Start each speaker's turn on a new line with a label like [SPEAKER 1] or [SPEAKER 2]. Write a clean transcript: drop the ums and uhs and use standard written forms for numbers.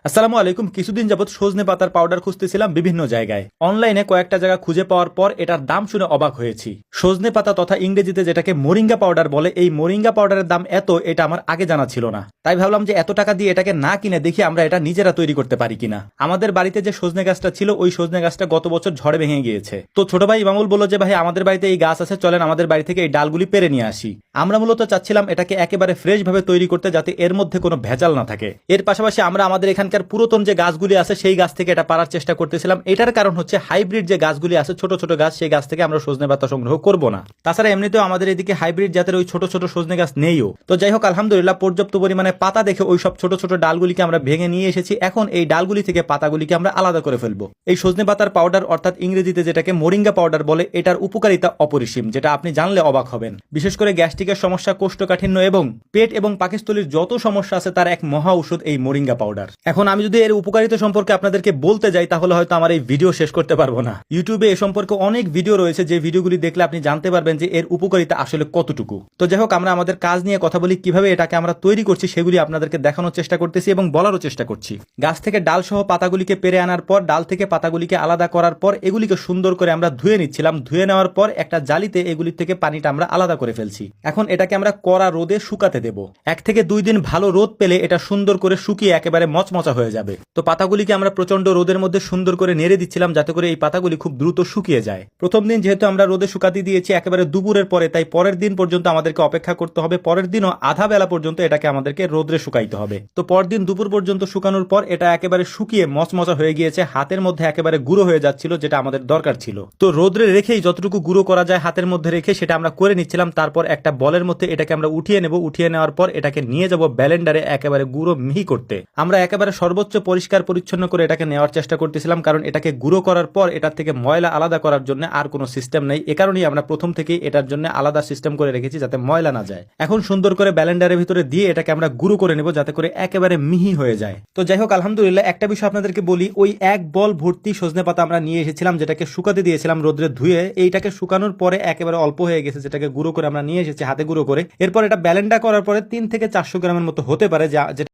[SPEAKER 1] আসসালামু আলাইকুম। কিছুদিন যাবত সজনে পাতার পাউডার খুঁজতেছিলাম বিভিন্ন জায়গায়। অনলাইনে কয়েকটা জায়গা খুঁজে পাওয়ার পর এটার দাম শুনে অবাক হয়েছি। সজনে পাতা তথা ইংরেজিতে যেটাকে মোরিঙ্গা পাউডার বলে, এই মোরিঙ্গা পাউডারের দাম এত, এটা আমার আগে জানা ছিল না। তাই ভাবলাম যে এত টাকা দিয়ে এটাকে না কিনে দেখি আমরা এটা নিজেরা তৈরি করতে পারি কিনা। আমাদের বাড়িতে যে সজনে গাছটা ছিল, ওই সজনে গাছটা গত বছর ঝড়ে ভেঙে গিয়েছে। তো ছোট ভাই ইমামুল বলল যে ভাই আমাদের বাড়িতে এই গাছ আছে, চলেন আমাদের বাড়ি থেকে এই ডালগুলি পেরে নিয়ে আসি। আমরা মূলত চাচ্ছিলাম এটাকে একেবারে ফ্রেশ ভাবে তৈরি করতে, যাতে এর মধ্যে কোনো ভেজাল না থাকে। এর পাশাপাশি আমরা আমাদের এখানকার পুরাতন যে গাছগুলি আছে সেই গাছ থেকে এটা পারার চেষ্টা করতেছিলাম। এটার কারণ হচ্ছে হাইব্রিড যে গাছগুলি আছে, ছোট ছোট গাছ, সেই গাছ থেকে আমরা সজনে পাতা সংগ্রহ করব না। তাছাড়া এমনিতেও আমাদের এদিকে হাইব্রিড জাতের ওই ছোট ছোট সজনে গাছ নেইও। তো যাই হোক, আলহামদুলিল্লাহ পর্যাপ্ত পরিমাণে পাতা দেখে ওই সব ছোট ছোট ডালগুলিকে আমরা ভেঙে নিয়ে এসেছি। এখন এই ডালগুলি থেকে পাতাগুলিকে আমরা আলাদা করে ফেলবো। এই সজনে পাতার পাউডার, অর্থাৎ ইংরেজিতে যেটাকে মোরিঙ্গা পাউডার বলে, এটার উপকারিতা অপরিসীম, যেটা আপনি জানলে অবাক হবেন। বিশেষ করে গ্যাস্ট্রিকের সমস্যা, কোষ্ঠকাঠিন্য এবং পেট এবং পাকস্থলীর যত সমস্যা আছে তার এক মহা ঔষধ এই মোরিঙ্গা পাউডার। এখন আমি যদি এর উপকারিতা সম্পর্কে আপনাদেরকে বলতে যাই তাহলে হয়তো আমার এই ভিডিও শেষ করতে পারবো না। ইউটিউবে এ সম্পর্কে অনেক ভিডিও রয়েছে, যে ভিডিওগুলি দেখলে আপনি জানতে পারবেন যে এর উপকারিতা আসলে কতটুকু। তো যাই হোক, আমরা আমাদের কাজ নিয়ে কথা বলি, কিভাবে এটাকে আমরা তৈরি করছি সেগুলি আপনাদেরকে দেখানোর চেষ্টা করতেছি এবং বলারও চেষ্টা করছি। গাছ থেকে ডাল সহ পাতাগুলিকে পেরে আনার পর, ডাল থেকে পাতাগুলিকে আলাদা করার পর এগুলিকে সুন্দর করে আমরা ধুয়ে নিচ্ছিলাম। ধুয়ে নেওয়ার পর একটা জালিতে এগুলি থেকে পানিটা আমরা আলাদা করে ফেলছি। এখন এটাকে আমরা কড়া রোদে শুকাতে দেব। 1 থেকে 2 দিন ভালো রোদ পেলে এটা সুন্দর করে শুকিয়ে একেবারে মচমচা হয়ে যাবে। তো পাতাগুলিকে আমরা প্রচন্ড রোদের মধ্যে সুন্দর করে নেড়ে দিচ্ছিলাম, যাতে করে এই পাতাগুলি খুব দ্রুত শুকিয়ে যায়। প্রথম দিন যেহেতু আমরা রোদে শুকাতে দিয়েছি একেবারে দুপুরের পরে, তাই পরের দিন পর্যন্ত আমাদেরকে অপেক্ষা করতে হবে। পরের দিনও আধা বেলা পর্যন্ত এটাকে আমাদেরকে রোদে শুকাইতে হবে। তো পরদিন দুপুর পর্যন্ত শুকানোর পর এটা একেবারে শুকিয়ে মচমচা হয়ে গিয়েছে, হাতের মধ্যে একেবারে গুঁড়ো হয়ে যাচ্ছিল, যেটা আমাদের দরকার ছিল। তো রোদ্রে রেখেই যতটুকু গুঁড়ো করা যায় হাতের মধ্যে রেখে সেটা আমরা করে নিচ্ছিলাম। তারপর একটা বলের মধ্যে এটাকে আমরা উঠিয়ে নেব। উঠিয়ে নেওয়ার পর এটাকে নিয়ে যাব ব্লেন্ডারে একেবারে গুঁড়ো মিহি করতে। আমরা একেবারে সর্বোচ্চ পরিষ্কার পরিচ্ছন্ন করে এটাকে নেওয়ার চেষ্টা করতেছিলাম, কারণ এটাকে গুঁড়ো করার পর এটার থেকে ময়লা আলাদা করার জন্য আর কোনো সিস্টেম নেই। এ কারণেই আমরা প্রথম থেকেই এটার জন্য আলাদা সিস্টেম করে রেখেছি, যাতে ময়লা না যায়। এখন সুন্দর করে ব্লেন্ডারের ভিতরে দিয়ে এটাকে আমরা গুঁড়ো করে নেব, যাতে করে একেবারে মিহি হয়ে যায়। তো যাই হোক, আলহামদুলিল্লাহ একটা বিষয় আপনাদেরকে বলি, ওই এক বল ভর্তি সজনে পাতা আমরা নিয়ে এসেছিলাম, যেটাকে শুকাতে দিয়েছিলাম রোদ্রে ধুয়ে। এইটাকে শুকানোর পরে একেবারে অল্প হয়ে গেছে, যেটাকে গুঁড়ো করে আমরা নিয়ে এসেছি হাতে গুঁড়ো করে। এরপর এটা ব্লেন্ডার করার পরে 3 থেকে 400 গ্রামের মতো হতে পারে,